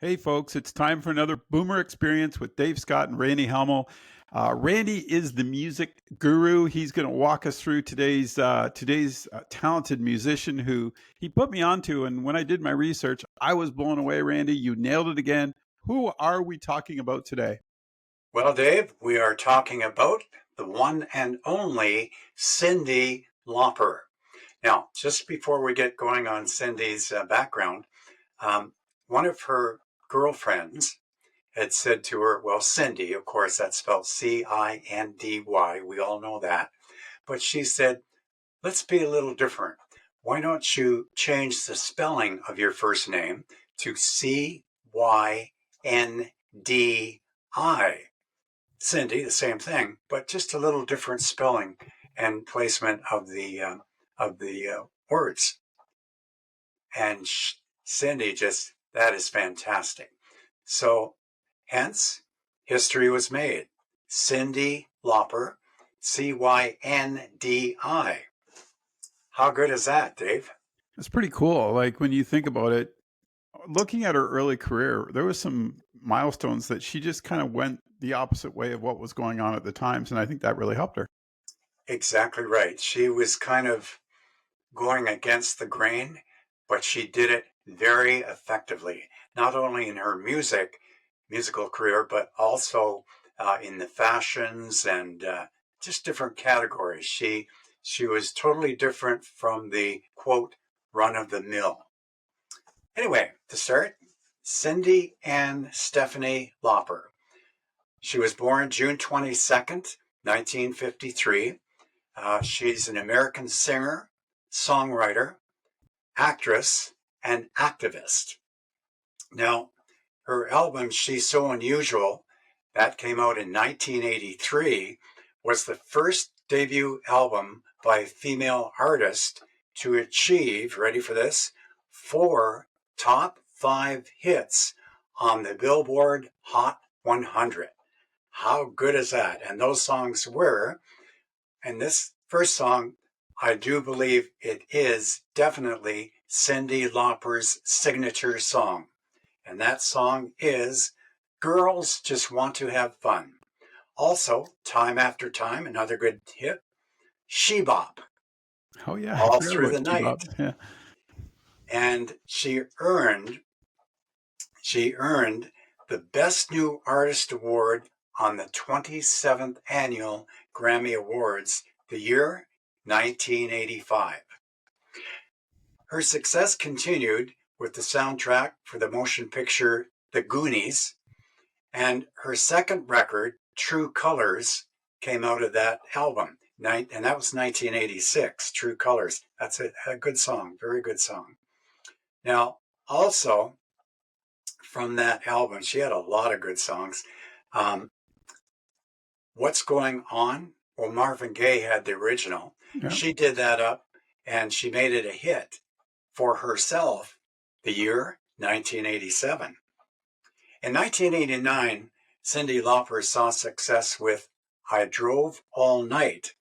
Hey, folks, it's time for another Boomer Experience with Dave Scott and Randy Halmo. Randy is the music guru. He's going to walk us through today's talented musician who he put me onto. And when I did my research, I was blown away, Randy. You nailed it again. Who are we talking about today? Well, Dave, we are talking about the one and only Cyndi Lauper. Now, just before we get going on Cindy's background, um, one of her girlfriends had said to her, well, Cyndi, of course, that's spelled Cindy. We all know that. But she said, let's be a little different. Why don't you change the spelling of your first name to Cyndi? Cindy, the same thing, but just a little different spelling and placement of the words. And Cindy just that is fantastic. So, hence, history was made. Cyndi Lauper, Cyndi. How good is that, Dave? It's pretty cool. Like when you think about it, looking at her early career, there was some milestones that she just kind of went the opposite way of what was going on at the times. And I think that really helped her. Exactly right. She was kind of going against the grain, but she did it very effectively, not only in her musical career, but also in the fashions and just different categories. She was totally different from the quote run of the mill. Anyway, to start, Cyndi Ann Stephanie Lauper. She was born June 22nd, 1953. She's an American singer, songwriter, actress, and activist. Now, her album, She's So Unusual, that came out in 1983, was the first debut album by a female artist to achieve, ready for this, 4 top 5 hits on the Billboard Hot 100. How good is that? And those songs were, and this first song, I do believe it is definitely Cyndi Lauper's signature song. And that song is Girls Just Want to Have Fun. Also, Time After Time, another good hit, She Bop, Oh, yeah. I All forgot Through about the Bebop. Night. Yeah. And she earned the Best New Artist Award on the 27th Annual Grammy Awards, the year 1985. Her success continued with the soundtrack for the motion picture The Goonies, and her second record, True Colors, came out of that album, and that was 1986, True Colors. That's a good song, very good song. Now, also from that album, she had a lot of good songs. Um, What's Going On? Well, Marvin Gaye had the original. Yeah. She did that up and she made it a hit for herself the year 1987. In 1989, Cyndi Lauper saw success with I Drove All Night.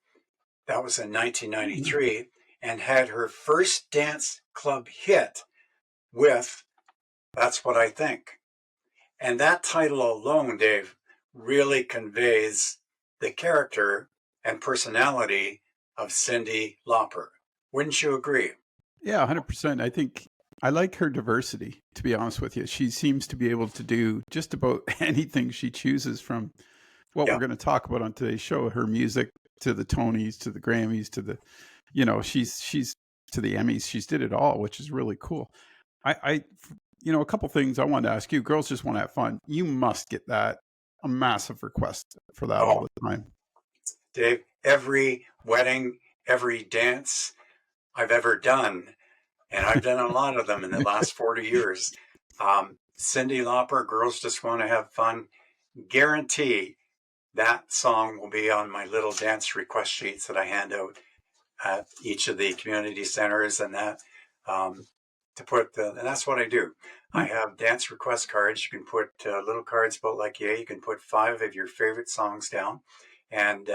That was in Yeah. 1993 and had her first dance club hit with That's What I Think. And that title alone, Dave, really conveys the character and personality of Cyndi Lauper. Wouldn't you agree? Yeah, 100%. I think I like her diversity, to be honest with you. She seems to be able to do just about anything she chooses, from what we're Yeah. going to talk about on today's show, her music to the Tonys, to the Grammys, to the, she's to the Emmys. She's did it all, which is really cool. I a couple things I wanted to ask you. Girls Just Want to Have Fun. You must get that a massive request for that all Oh, the time. Dave, every wedding, every dance I've ever done, and I've done a lot of them in the last 40 years. Cyndi Lauper, Girls Just Want to Have Fun, guarantee that song will be on my little dance request sheets that I hand out at each of the community centers and that and that's what I do. I Yeah. have dance request cards. You can put little cards about like yeah, you can put 5 of your favorite songs down, and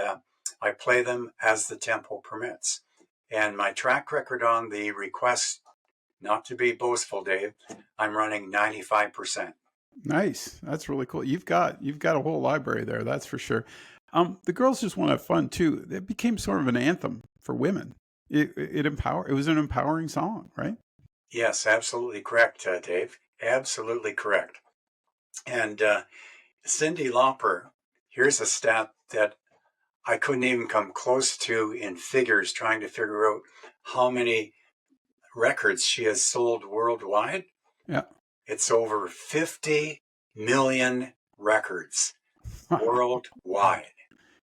I play them as the tempo permits. And my track record on the request, not to be boastful, Dave, I'm running 95%. Nice. That's really cool. You've got a whole library there, that's for sure. The girls just want to have fun too. It became sort of an anthem for women. It was an empowering song, right? Yes, absolutely correct, Dave. Absolutely correct. And Cyndi Lauper, here's a stat that I couldn't even come close to in figures trying to figure out how many records she has sold worldwide. Yeah. It's over 50 million records Wow. worldwide.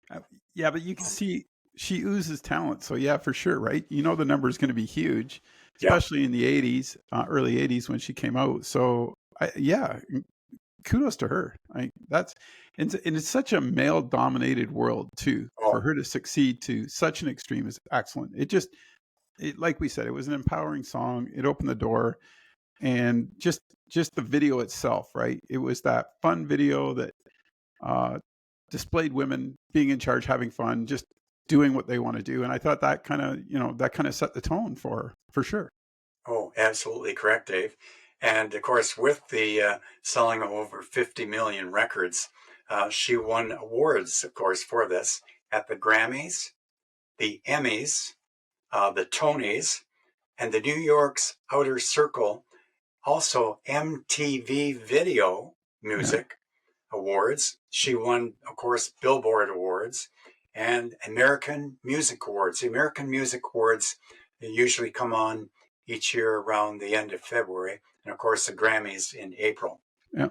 Uh, Yeah, but you can see she oozes talent. So yeah, for sure, right? You know the number is going to be huge, Yep. especially in the '80s, early '80s when she came out. So yeah, kudos to her. And it's such a male-dominated world too. For Oh, her to succeed to such an extreme is excellent. Like we said, it was an empowering song. It opened the door, and just the video itself, right? It was that fun video that uh, displayed women being in charge, having fun, just doing what they want to do. And I thought that kind of set the tone for sure. oh, absolutely correct, Dave. And of course, with the selling of over 50 million records, she won awards, of course, for this at the Grammys, the Emmys, the Tonys, and the New York's Outer Circle, also MTV Video Yeah, Music Awards. She won, of course, Billboard Awards and American Music Awards. The American Music Awards, they usually come on each year around the end of February, and of course, the Grammys in April. yeah.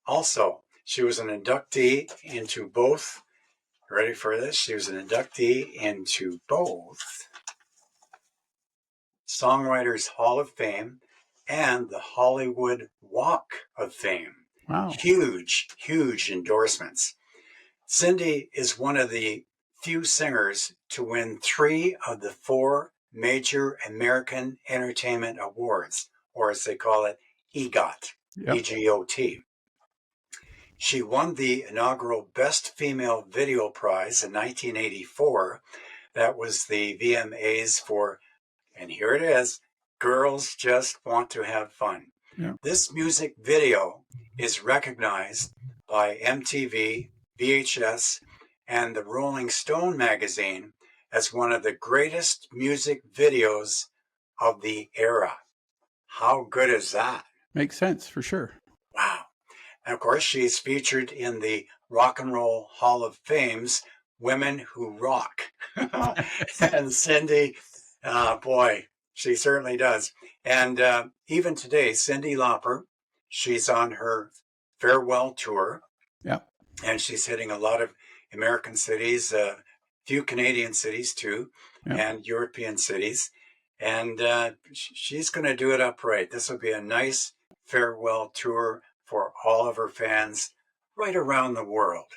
Also, she was an inductee into both. Ready for this? She was an inductee into both Songwriters Hall of Fame and the Hollywood Walk of Fame. Wow. Huge, huge endorsements. Cyndi is one of the few singers to win 3 of the 4 major American Entertainment Awards, or as they call it, EGOT. Yep. EGOT. She won the inaugural Best Female Video Prize in 1984. That was the VMAs for, and here it is, Girls Just Want to Have Fun. Yeah. This music video is recognized by MTV, VHS, and the Rolling Stone magazine as one of the greatest music videos of the era. How good is that? Makes sense for sure. Wow. And of course, she's featured in the Rock and Roll Hall of Fame's Women Who Rock. And Cyndi, boy, she certainly does. And even today, Cyndi Lauper, she's on her farewell tour, Yeah. and she's hitting a lot of American cities, a few Canadian cities too, Yeah. and European cities. And she's going to do it upright. This will be a nice farewell tour for all of her fans right around the world.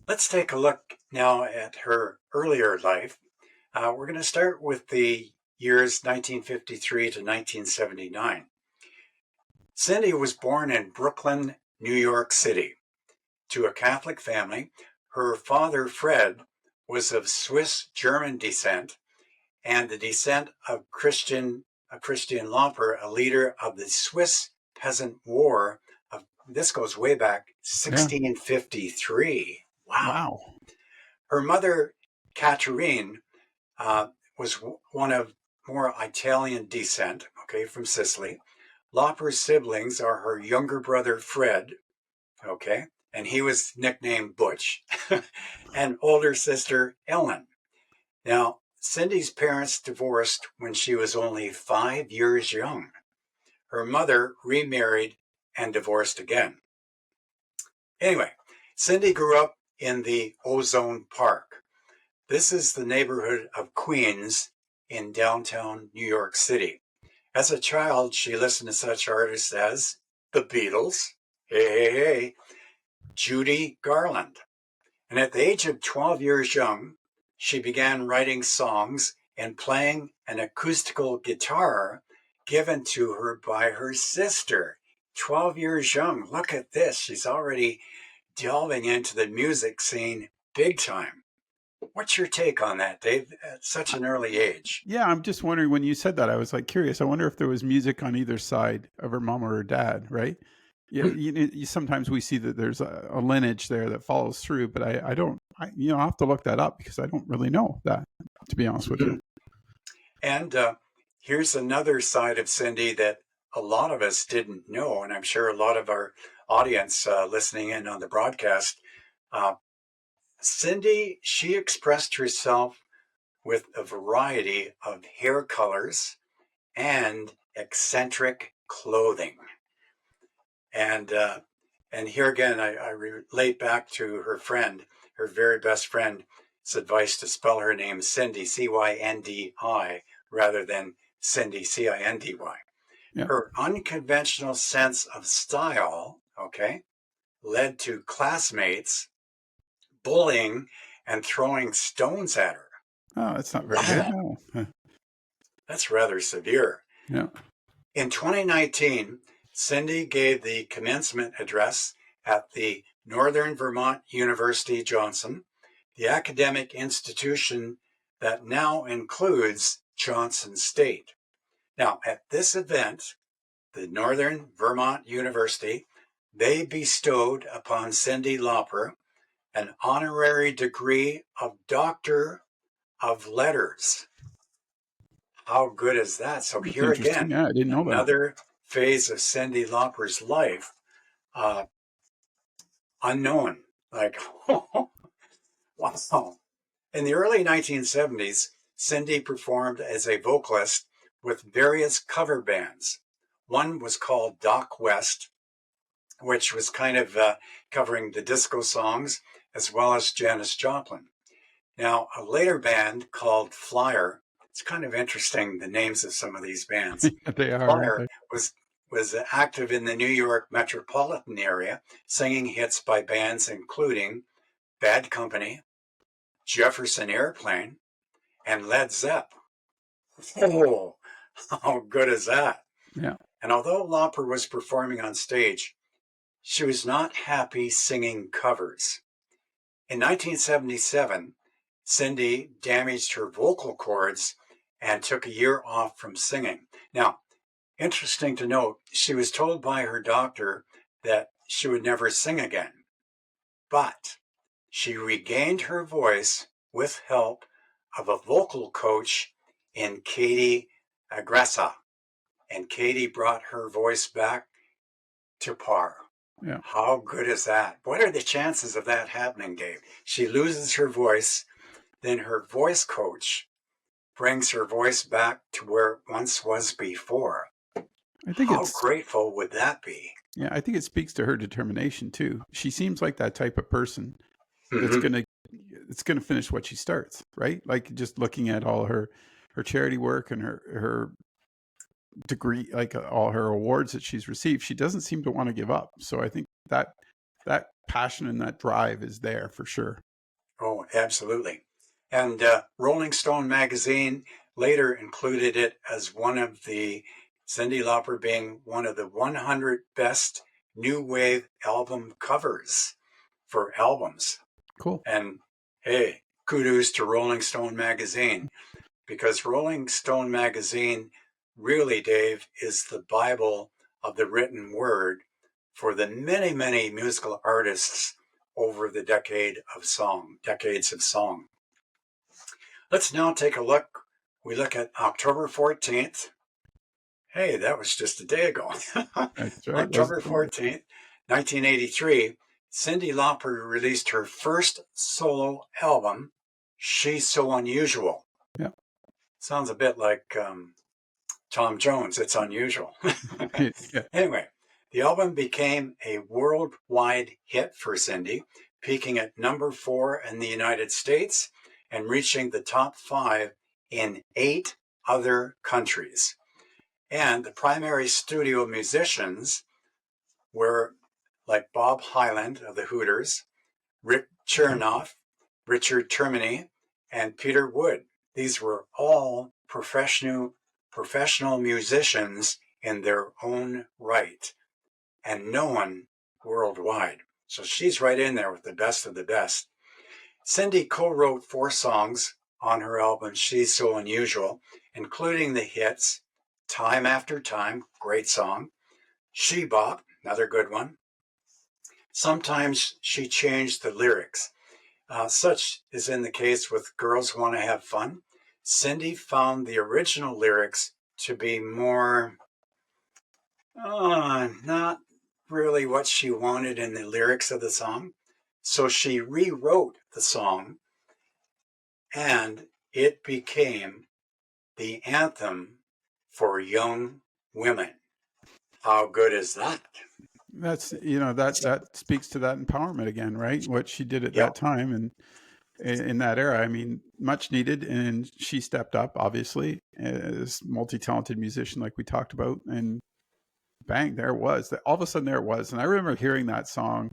Let's take a look now at her earlier life. We're going to start with the years 1953 to 1979. Cyndi was born in Brooklyn, New York City, to a Catholic family. Her father, Fred, was of Swiss German descent and the descent of Christian Lauper, a leader of the Swiss Peasant War. This goes way back, Yeah. 1653. Wow. Wow. Her mother, Catherine, was one of more Italian descent, okay, from Sicily. Lauper's siblings are her younger brother, Fred, okay, and he was nicknamed Butch, and older sister, Ellen. Now, Cyndi's parents divorced when she was only 5 years young. Her mother remarried and divorced again. Anyway, Cyndi grew up in the Ozone Park. This is the neighborhood of Queens in downtown New York City. As a child, she listened to such artists as the Beatles, hey, hey, hey, Judy Garland. And at the age of 12 years young, she began writing songs and playing an acoustical guitar given to her by her sister. 12 years young. Look at this. She's already delving into the music scene big time. What's your take on that, Dave, at such an early age? Yeah, I'm just wondering when you said that, I was like curious. I wonder if there was music on either side of her mom or her dad, right? Yeah, sometimes we see that there's a lineage there that follows through, but I don't, I'll have to look that up because I don't really know that, to be honest with you. And here's another side of Cyndi that a lot of us didn't know, and I'm sure a lot of our audience listening in on the broadcast. Cyndi, she expressed herself with a variety of hair colors and eccentric clothing. And here again, I relate back to her friend, her very best friend's advice to spell her name Cyndi, Cyndi, rather than Cindy, Cindy. Yeah. Her unconventional sense of style, okay, led to classmates bullying and throwing stones at her. Oh, that's not very good. No. That's rather severe. Yeah. In 2019, Cyndi gave the commencement address at the Northern Vermont University Johnson, the academic institution that now includes Johnson State. Now, at this event, the Northern Vermont University, they bestowed upon Cyndi Lauper an honorary degree of Doctor of Letters. How good is that? So That's here interesting. again, Yeah, I didn't know that. another phase of Cyndi Lauper's life, uh, unknown. Like, wow. In the early 1970s, Cyndi performed as a vocalist with various cover bands. One was called Doc West, which was kind of covering the disco songs as well as Janis Joplin. Now, a later band called Flyer, it's kind of interesting, the names of some of these bands. They are, aren't Flyer they? was active in the New York metropolitan area, singing hits by bands including Bad Company, Jefferson Airplane, and Led Zepp. Oh, how good is that? Yeah. And although Lauper was performing on stage, she was not happy singing covers. In 1977, Cyndi damaged her vocal cords and took a year off from singing. Now, interesting to note, she was told by her doctor that she would never sing again, but she regained her voice with help of a vocal coach in Katie Agressa, and Katie brought her voice back to par. Yeah. How good is that? What are the chances of that happening, Dave? She loses her voice, then her voice coach brings her voice back to where it once was before. I think How it's, grateful would that be? yeah, I think it speaks to her determination too. She seems like that type of person that's Mm-hmm. gonna finish what she starts, right? Like just looking at all her charity work and her degree, like all her awards that she's received, she doesn't seem to want to give up. So I think that passion and that drive is there for sure. Oh, absolutely. And Rolling Stone magazine later included it as one of the Cyndi Lauper being one of the 100 best new wave album covers for albums. Cool. And hey, kudos to Rolling Stone magazine, because Rolling Stone magazine really, Dave, is the Bible of the written word for the many, many musical artists over the decades of song. Let's now take a look. We look at October 14th. Hey, that was just a day ago. That's right. October 14th, 1983, Cyndi Lauper released her first solo album, She's So Unusual. Yeah. Sounds a bit like Tom Jones, It's Unusual. Yeah. Anyway, the album became a worldwide hit for Cyndi, peaking at number 4 in the United States and reaching the top 5 in 8 other countries. And the primary studio musicians were like Bob Hyland of the Hooters, Rick Chernoff, Richard Termini, and Peter Wood. These were all professional musicians in their own right, and known worldwide. So she's right in there with the best of the best. Cyndi co-wrote 4 songs on her album She's So Unusual, including the hits Time After Time, great song, She Bop, another good one. Sometimes she changed the lyrics. Such is in the case with Girls Want to Have Fun. Cyndi found the original lyrics to be more, not really what she wanted in the lyrics of the song. So she rewrote the song and it became the anthem for young women. How good is that? That's, that speaks to that empowerment again, right? What she did at Yeah, that time and in that era. I mean, much needed, and she stepped up, obviously, as multi-talented musician, like we talked about, and bang, there it was. All of a sudden, there it was, and I remember hearing that song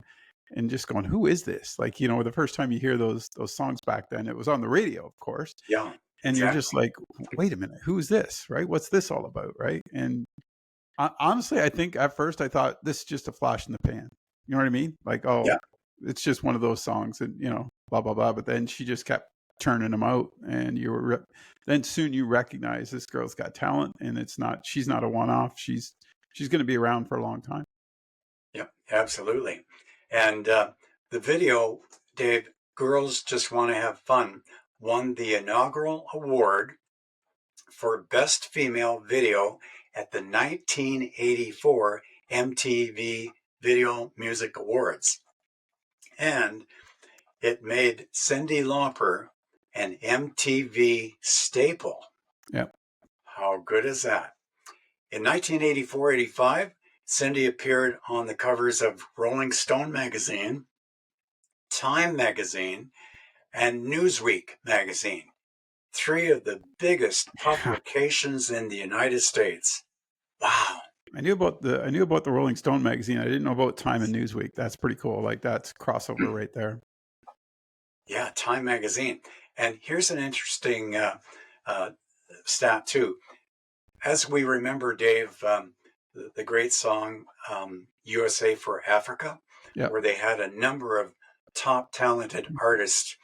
and just going, "Who is this?" Like, the first time you hear those songs back then, it was on the radio, of course, yeah, and you're just exactly. like, "Wait a minute, who's this?" Right? What's this all about? Right? And honestly, I think at first I thought this is just a flash in the pan. You know what I mean? Like, oh, Yeah, it's just one of those songs, and blah blah blah. But then she just kept turning them out, and then soon you recognize this girl's got talent, and she's not a one off. She's going to be around for a long time. yeah, absolutely. And the video, Dave, Girls Just Want to Have Fun, won the inaugural award for Best Female Video at the 1984 MTV Video Music Awards. And it made Cyndi Lauper an MTV staple. Yeah, How good is that? In 1984-85, Cyndi appeared on the covers of Rolling Stone magazine, Time magazine, and Newsweek magazine, three of the biggest publications in the United States. Wow. I knew about the Rolling Stone magazine. I didn't know about Time and Newsweek. That's pretty cool. Like, that's crossover right there. Yeah, Time magazine. And here's an interesting uh, stat, too. As we remember, Dave, the great song USA for Africa, Yeah, where they had a number of top talented artists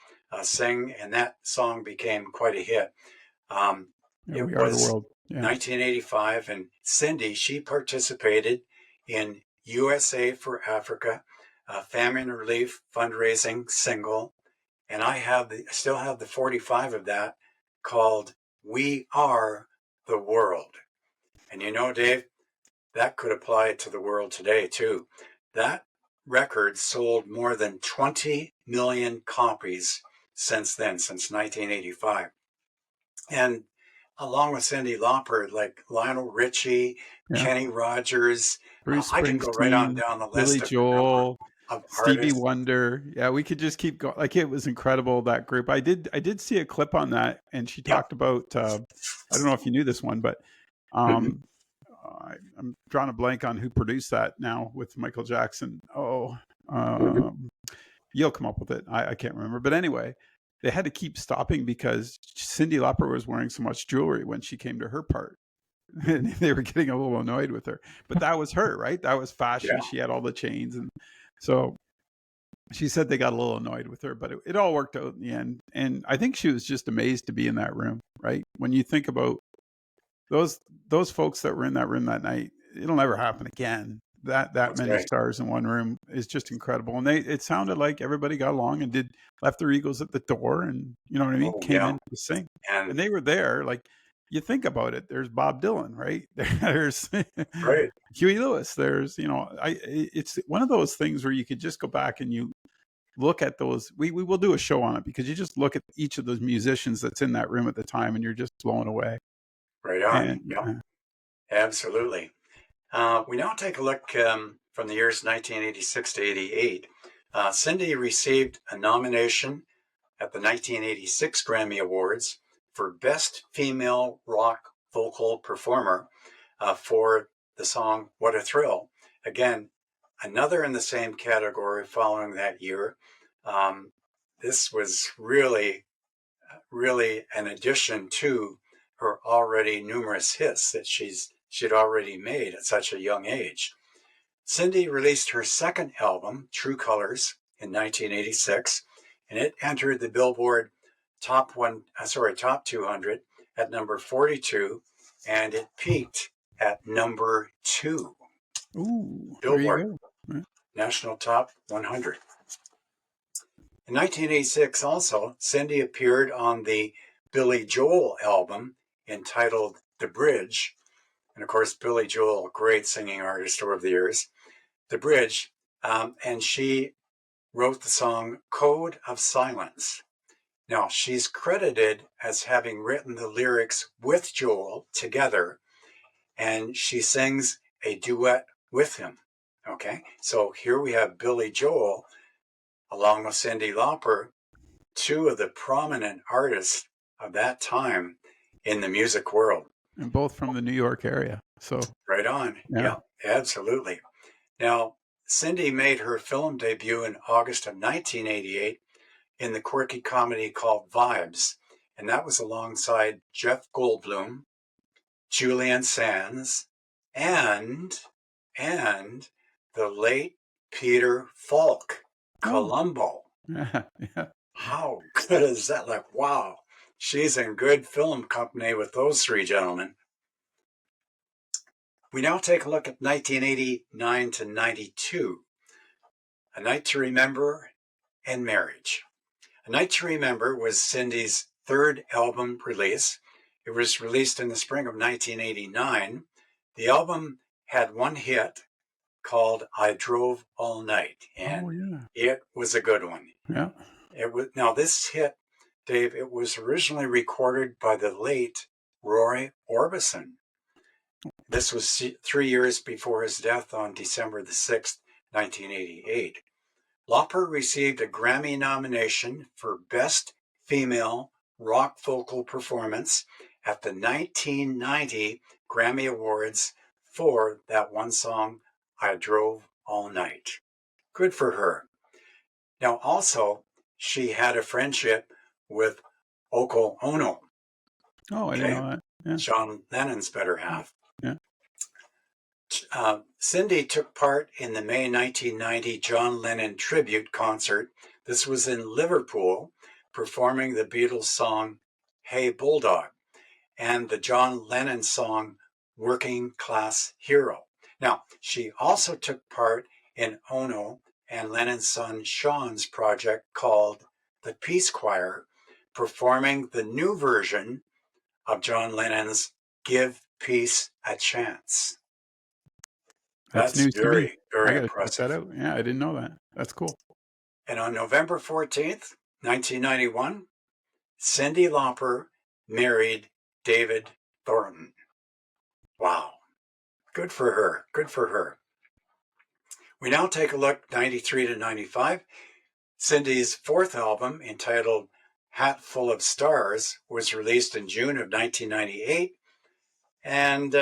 sing, and that song became quite a hit. yeah, It we are the was world. Yeah, 1985, and Cyndi, she participated in USA for Africa, famine relief fundraising single, and still have the 45 of that called "We Are the World." And Dave, that could apply to the world today too. That record sold more than 20 million copies since then, since 1985. And along with Cyndi Lauper, like Lionel Richie, yeah. Kenny Rogers, Bruce I can go right on Springsteen, down the Billy list of a number Joel, of Stevie artists. Wonder. Yeah, we could just keep going. Like, it was incredible, that group. I did see a clip on that, and she Yeah. talked about. I don't know if you knew this one, but Mhm. um, I'm drawing a blank on who produced that now with Michael Jackson. Oh, um, you'll come up with it. I can't remember, but anyway, they had to keep stopping because Cyndi Lauper was wearing so much jewelry when she came to her part. And they were getting a little annoyed with her. But that was her, right? That was fashion. Yeah. She had all the chains, and so she said they got a little annoyed with her, but it all worked out in the end. And I think she was just amazed to be in that room, right? When you think about those those folks that were in that room that night, it'll never happen again. That That's many right. stars in one room is just incredible. And it sounded like everybody got along and left their egos at the door, and you know what I mean, Oh, came yeah. in to sing. And And they were there. Like, you think about it, there's Bob Dylan, right? There's right. Huey Lewis. There's, it's one of those things where you could just go back and you look at those. We will do a show on it, because you just look at each of those musicians that's in that room at the time, and you're just blown away. Right on. And Yeah, absolutely. We now take a look from the years 1986 to 88. Cyndi received a nomination at the 1986 Grammy Awards for Best Female Rock Vocal Performer for the song What a Thrill. Again, another in the same category following that year. Um, this was really an addition to her already numerous hits that she'd already made at such a young age. Cyndi released her second album, True Colors, in 1986, and it entered the Billboard top 200 at number 42, and it peaked at number 2. Ooh, there you Billboard go. Yeah. National Top 100. In 1986 also, Cyndi appeared on the Billy Joel album entitled The Bridge. And of course, Billy Joel, great singing artist over the years. The Bridge. And she wrote the song Code of Silence. Now, she's credited as having written the lyrics with Joel together, and she sings a duet with him. Okay, so here we have Billy Joel along with Cyndi Lauper, two of the prominent artists of that time in the music world. And both from the New York area. So, Right on. yeah. Yeah, absolutely. Now, Cyndi made her film debut in August of 1988 in the quirky comedy called Vibes, and that was alongside Jeff Goldblum, Julian Sands, and the late Peter Falk, Oh, Columbo. yeah. Yeah. How good is that? Like, wow, she's in good film company with those three gentlemen. We now take a look at 1989 to 92, A Night to Remember and Marriage. A Night to Remember was Cyndi's third album release. It was released in the spring of 1989. The album had one hit called I Drove All Night, Oh, and yeah. it was a good one. Yeah. Now this hit, Dave, it was originally recorded by the late Roy Orbison. This was 3 years before his death on December the 6th, 1988. Lauper received a Grammy nomination for Best Female Rock Vocal Performance at the 1990 Grammy Awards for that one song, I Drove All Night. Good for her. Now, also, she had a friendship with Yoko Ono, Oh, I didn't okay? know that. Yeah. John Lennon's better half. Yeah. Cyndi took part in the May 1990 John Lennon tribute concert. This was in Liverpool, performing the Beatles song Hey Bulldog and the John Lennon song Working Class Hero. Now, she also took part in Ono and Lennon's son Sean's project called the Peace Choir, performing the new version of John Lennon's Give Peace a Chance. That's That's news to me. very, I very got to check that impressive. out. Yeah, I didn't know that. That's cool. And on November 14th, 1991, Cyndi Lauper married David Thornton. Wow. Good for her. Good for her. We now take a look 93 to 95. Cyndi's fourth album, entitled Hat Full of Stars, was released in June of 1998, and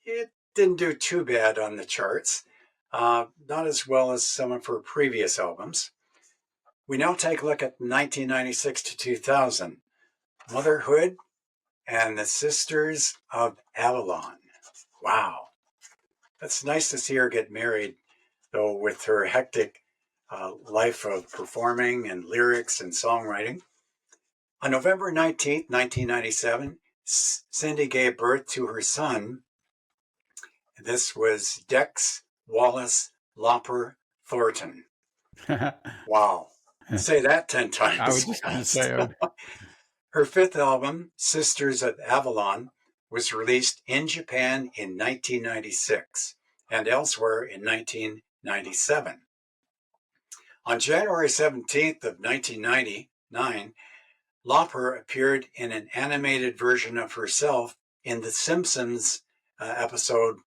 it didn't do too bad on the charts, not as well as some of her previous albums. We now take a look at 1996 to 2000, Motherhood and the Sisters of Avalon. Wow. That's nice to see her get married, though, with her hectic life of performing and lyrics and songwriting. On November 19th, 1997, Cyndi gave birth to her son. This was Dex Wallace Lauper Thornton. Wow. Say that 10 I was times just going to fast. say, Her fifth album, Sisters of Avalon, was released in Japan in 1996 and elsewhere in 1997. On January 17th of 1999, Lauper appeared in an animated version of herself in The Simpsons episode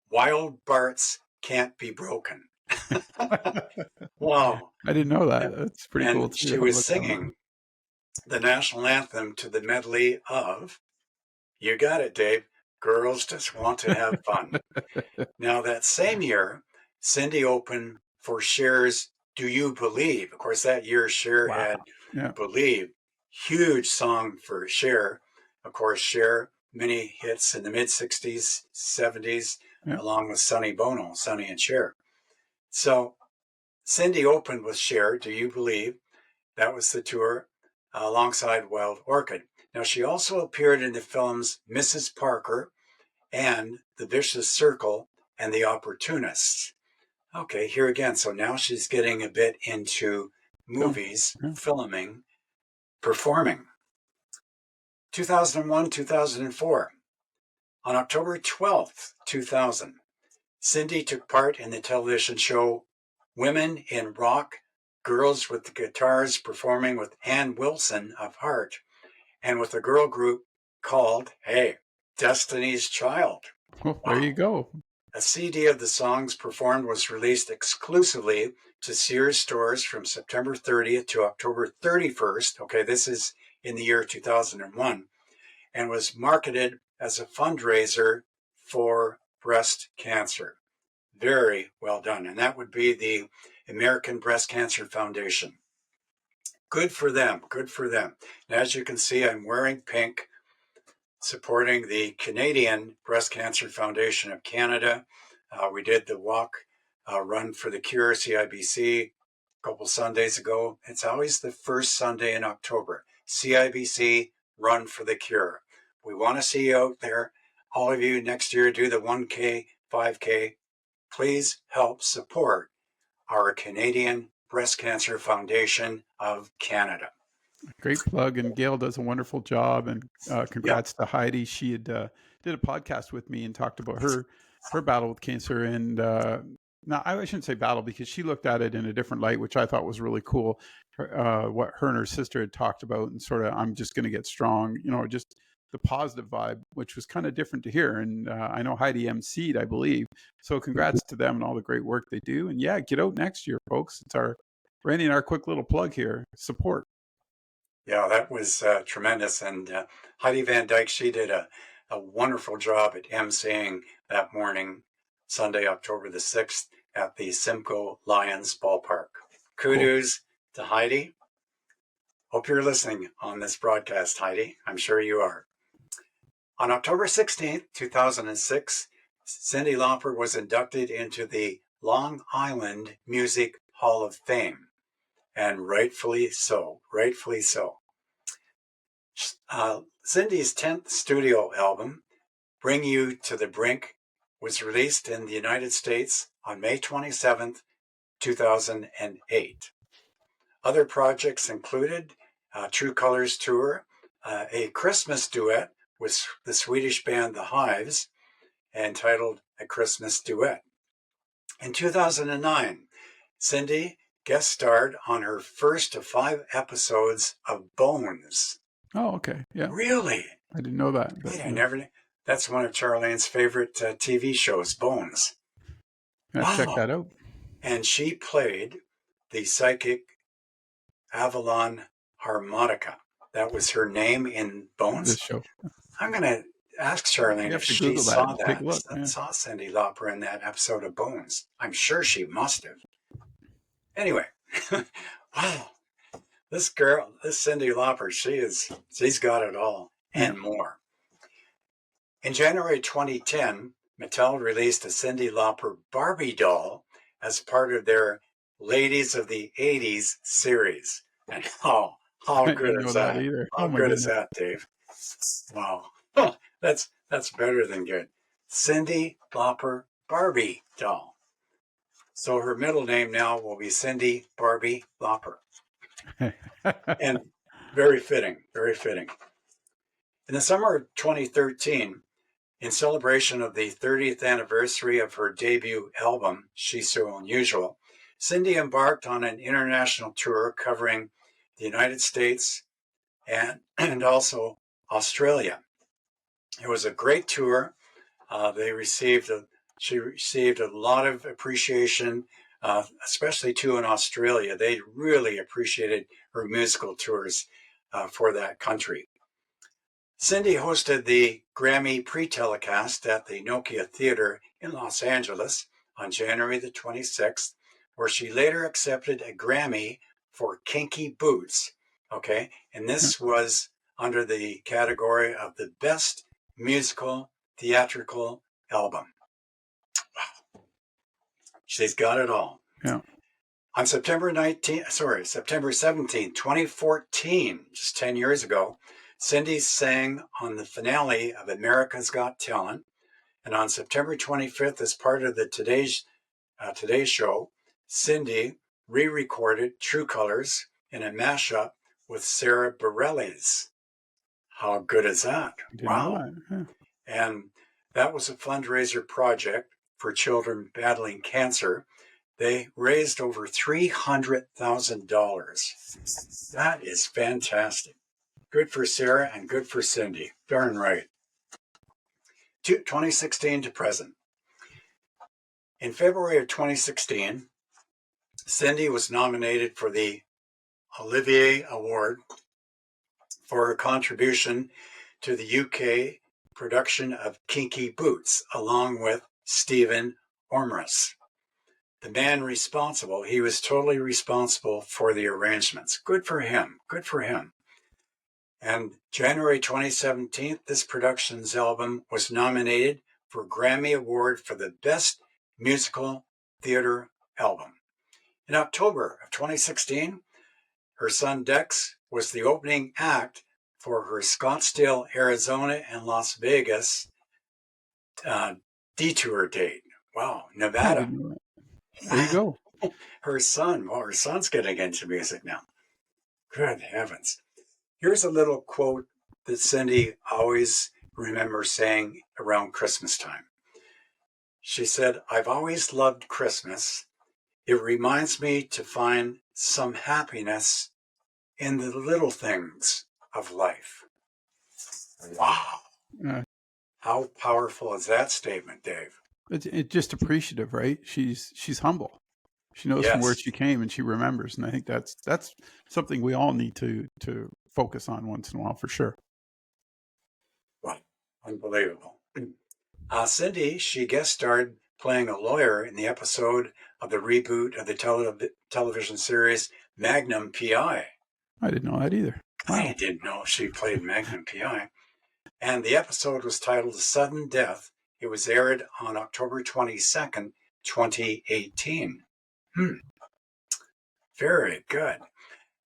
Wild Barts Can't Be Broken. Wow. I didn't know that. That's pretty cool And too. she I'll was look that one up. singing the national anthem to the medley of, you got it, Dave, Girls Just Want to Have Fun. Now, that same year, Cyndi opened for Cher's Do You Believe? Of course, that year Cher Wow. had Yeah. Believe, huge song for Cher. Of course, Cher, many hits in the mid 60s, 70s, Yeah. along with Sonny Bono, Sonny and Cher. So Cyndi opened with Cher, Do You Believe? That was the tour, alongside Wild Orchid. Now, she also appeared in the films Mrs. Parker and The Vicious Circle and the Opportunists. Okay, here again. So now she's getting a bit into movies, filming, performing. 2001, 2004. On October 12th, 2000, Cyndi took part in the television show Women in Rock, Girls with the Guitars, performing with Ann Wilson of Heart and with a girl group called, hey, Destiny's Child. Well, there you go. A CD of the songs performed was released exclusively to Sears stores from September 30th to October 31st. Okay, this is in the year 2001, and was marketed as a fundraiser for breast cancer. Very well done. And that would be the American Breast Cancer Foundation. Good for them. Good for them. And as you can see, I'm wearing pink, supporting the Canadian Breast Cancer Foundation of Canada. We did the walk, Run for the Cure, CIBC, a couple Sundays ago. It's always the first Sunday in October. CIBC, Run for the Cure. We want to see you out there. All of you next year do the 1K, 5K. Please help support our Canadian Breast Cancer Foundation of Canada. Great plug, and Gail does a wonderful job. And congrats to Heidi. She had did a podcast with me and talked about her battle with cancer. And now I shouldn't say battle, because she looked at it in a different light, which I thought was really cool. What her and her sister had talked about, and sort of, I'm just going to get strong. Just the positive vibe, which was kind of different to hear. And I know Heidi emceed, I believe. So congrats to them and all the great work they do. And yeah, get out next year, folks. It's our Randy and our quick little plug here. Support. Yeah, that was tremendous. And Heidi Van Dyke, she did a wonderful job at emceeing that morning, Sunday, October the 6th, at the Simcoe Lions ballpark. Kudos to Heidi. Hope you're listening on this broadcast, Heidi. I'm sure you are. On October 16th, 2006, Cyndi Lauper was inducted into the Long Island Music Hall of Fame. And rightfully so, rightfully so. Cyndi's 10th studio album, Bring You to the Brink, was released in the United States on May 27th, 2008. Other projects included True Colors Tour, a Christmas duet with the Swedish band The Hives, entitled A Christmas Duet. In 2009, Cyndi guest starred on her first of 5 episodes of Bones. Oh, okay. Yeah. Really? I didn't know that. But, I never knew. That's one of Charlene's favorite TV shows, Bones. Wow. Check that out. And she played the psychic Avalon Harmonica. That was her name in Bones. This show. I'm going to ask Charlene if she saw that. Saw Cyndi Lauper in that episode of Bones. I'm sure she must have. Anyway, wow, this girl, this Cyndi Lauper, she's got it all and more. In January 2010, Mattel released a Cyndi Lauper Barbie doll as part of their Ladies of the 80s series. And how good is that? How good is that, Dave? Wow, that's better than good. Cyndi Lauper Barbie doll. So her middle name now will be Cyndi Barbie Lauper. And very fitting, very fitting. In the summer of 2013, in celebration of the 30th anniversary of her debut album, She's So Unusual, Cyndi embarked on an international tour covering the United States and also Australia. It was a great tour. She received a lot of appreciation, especially too in Australia. They really appreciated her musical tours for that country. Cyndi hosted the Grammy pre-telecast at the Nokia Theater in Los Angeles on January the 26th, where she later accepted a Grammy for Kinky Boots. Okay, and this was under the category of the Best Musical Theatrical Album. Wow. She's got it all. Yeah. On September 17, 2014, just 10 years ago, Cyndi sang on the finale of America's Got Talent And on September 25th, as part of the Today Show, Cyndi re-recorded True Colors in a mashup with Sarah Bareilles. How good is that? I didn't know Wow. that. Yeah. And that was a fundraiser project for children battling cancer. They raised over $300,000. That is fantastic. Good for Sarah and good for Cyndi. Darn right. 2016 to present. In February of 2016, Cyndi was nominated for the Olivier Award for her contribution to the UK production of Kinky Boots, along with Stephen Ormrus. The man responsible, he was totally responsible for the arrangements. Good for him. Good for him. And January 2017, this production's album was nominated for Grammy Award for the Best Musical Theater Album. In October of 2016, her son Dex was the opening act for her Scottsdale, Arizona and Las Vegas detour date. Wow, I Nevada. didn't know that. There you go. Her son's getting into music now. Good heavens. Here's a little quote that Cyndi always remembers saying around Christmas time. She said, "I've always loved Christmas. It reminds me to find some happiness in the little things of life." Wow. Uh, How powerful is that statement, Dave? it's just appreciative, right? She's humble. She knows from where Yes. she came, and she remembers. And I think that's something we all need to focus on once in a while, for sure. Wow. Unbelievable. Cyndi, she guest starred playing a lawyer in the episode of the reboot of the television series Magnum PI. I didn't know that either. Wow. I didn't know she played Magnum PI. And the episode was titled Sudden Death. It was aired on October 22nd, 2018. Very good.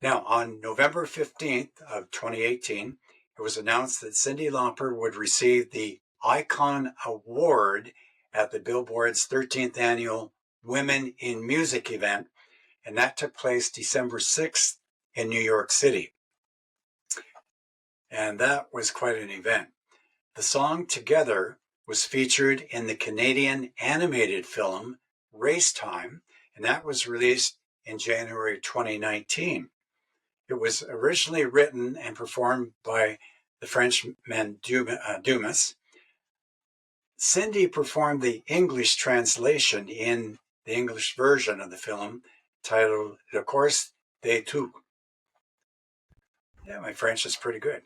Now, on November 15th of 2018, it was announced that Cyndi Lauper would receive the Icon Award at the Billboard's 13th annual Women in Music event, and that took place December 6th in New York City. And that was quite an event. The song Together was featured in the Canadian animated film Race Time, and that was released in January 2019. It was originally written and performed by the Frenchman Dumas. Cyndi performed the English translation in the English version of the film titled Le Course des Tout. Yeah, my French is pretty good.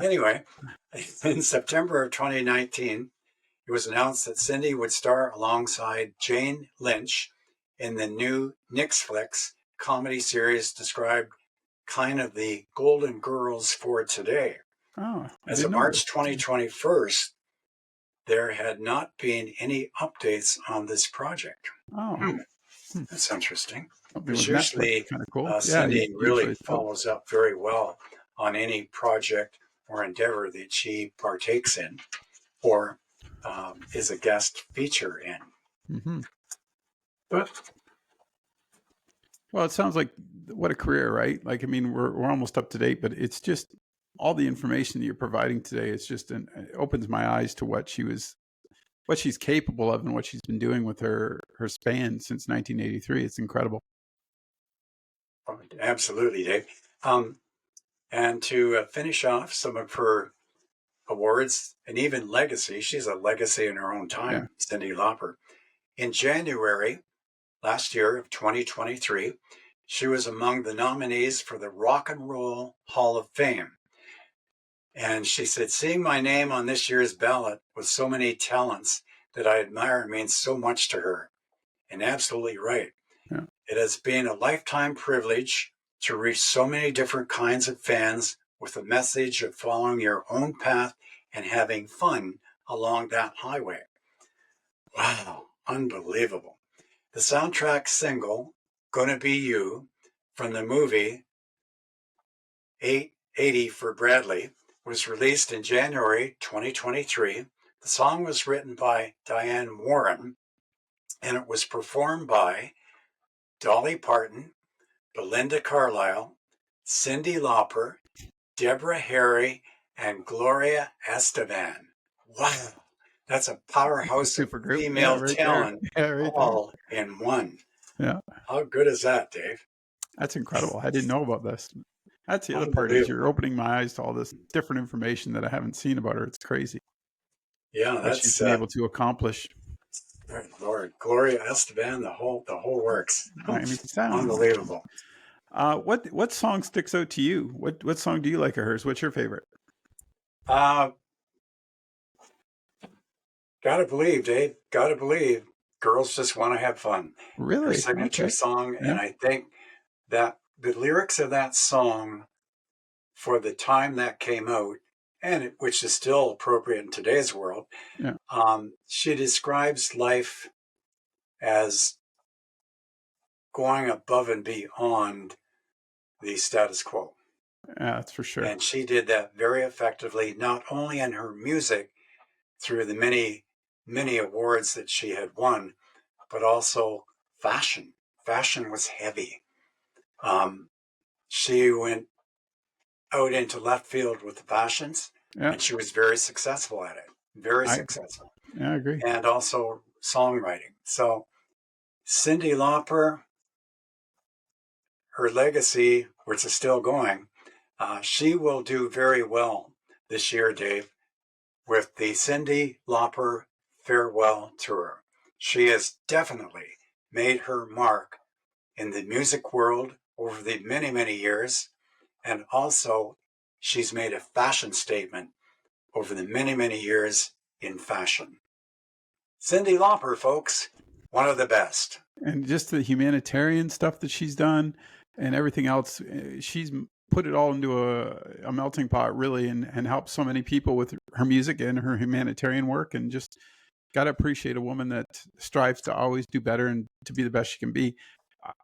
Anyway, in September of 2019, it was announced that Cyndi would star alongside Jane Lynch in the new Netflix comedy series described kind of the Golden Girls for today. Oh, I As didn't of know March this. 2021, there had not been any updates on this project. Oh, That's interesting. something Because with Netflix usually is kind of cool. Yeah, Cyndi really usually so. follows up very well on any project or endeavor that she partakes in or is a guest feature in. Mm-hmm. But Well, it sounds like what a career, right? Like, I mean, we're almost up to date, but it's just all the information that you're providing today. It's just it opens my eyes to what she's capable of, and what she's been doing with her span since 1983. It's incredible. absolutely, Dave. And to finish off some of her awards and even legacy, she's a legacy in her own time, yeah. Cyndi Lauper. In January last year of 2023, she was among the nominees for the Rock and Roll Hall of Fame. And she said, "Seeing my name on this year's ballot with so many talents that I admire means so much to her." And absolutely right. Yeah. It has been a lifetime privilege to reach so many different kinds of fans with the message of following your own path and having fun along that highway. Wow, unbelievable. The soundtrack single, Gonna Be You, from the movie 880 for Bradley, was released in January 2023 The song was written by Diane Warren, and it was performed by Dolly Parton, Belinda Carlisle, Cyndi Lauper, Deborah Harry, and Gloria Esteban. Wow, that's a powerhouse of Super group. Yeah, female right there. talent Yeah, right there. all in one. Yeah. How good is that, Dave? That's incredible. I didn't know about this. That's the other part, is you're Unbelievable. opening my eyes to all this different information that I haven't seen about her. It's crazy Yeah, what she's that's been able to accomplish. Lord, Gloria Esteban, the whole works. I mean, sound. Unbelievable. What song sticks out to you? What song do you like of hers? What's your favorite? Gotta believe, Dave. Gotta believe. Girls Just Want to Have Fun. Her Really? signature Okay. song, Yeah. and I think that the lyrics of that song, for the time that came out, and which is still appropriate in today's world, Yeah. she describes life as going above and beyond the status quo. Yeah, that's for sure. And she did that very effectively, not only in her music through the many, many awards that she had won, but also fashion. Fashion was heavy. She went out into left field with the fashions, Yeah. and she was very successful at it. Very I successful. I agree. And also songwriting. So Cyndi Lauper, her legacy, which is still going, she will do very well this year, Dave, with the Cyndi Lauper Farewell Tour. She has definitely made her mark in the music world over the many, many years. And also, she's made a fashion statement over the many, many years in fashion. Cyndi Lauper, folks, one of the best. And just the humanitarian stuff that she's done and everything else, she's put it all into a melting pot, really, and helped so many people with her music and her humanitarian work. And just got to appreciate a woman that strives to always do better and to be the best she can be.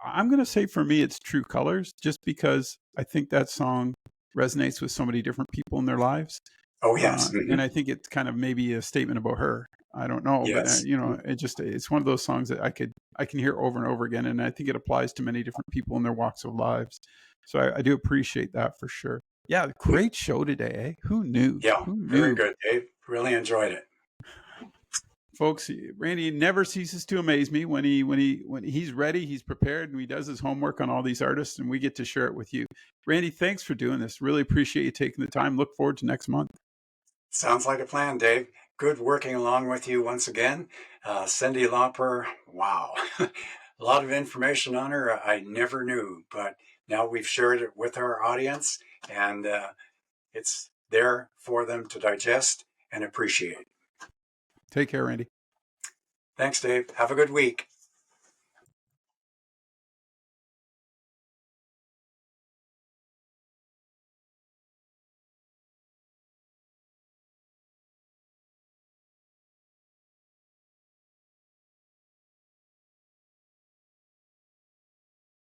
I'm going to say for me, it's True Colors, just because I think that song resonates with so many different people in their lives. Oh, yes. And I think it's kind of maybe a statement about her. I don't know, but Yes. it's one of those songs that I can hear over and over again, and I think it applies to many different people in their walks of lives. So I do appreciate that for sure. Yeah, great show today. Eh? Who knew? Yeah, Who very knew? good, Dave. Really enjoyed it. Folks, Randy never ceases to amaze me when he's ready, he's prepared, and he does his homework on all these artists, and we get to share it with you. Randy, thanks for doing this. Really appreciate you taking the time. Look forward to next month. Sounds like a plan, Dave. Good working along with you once again. Cyndi Lauper, wow. A lot of information on her I never knew, but now we've shared it with our audience, and it's there for them to digest and appreciate. Take care, Randy. Thanks, Dave. Have a good week.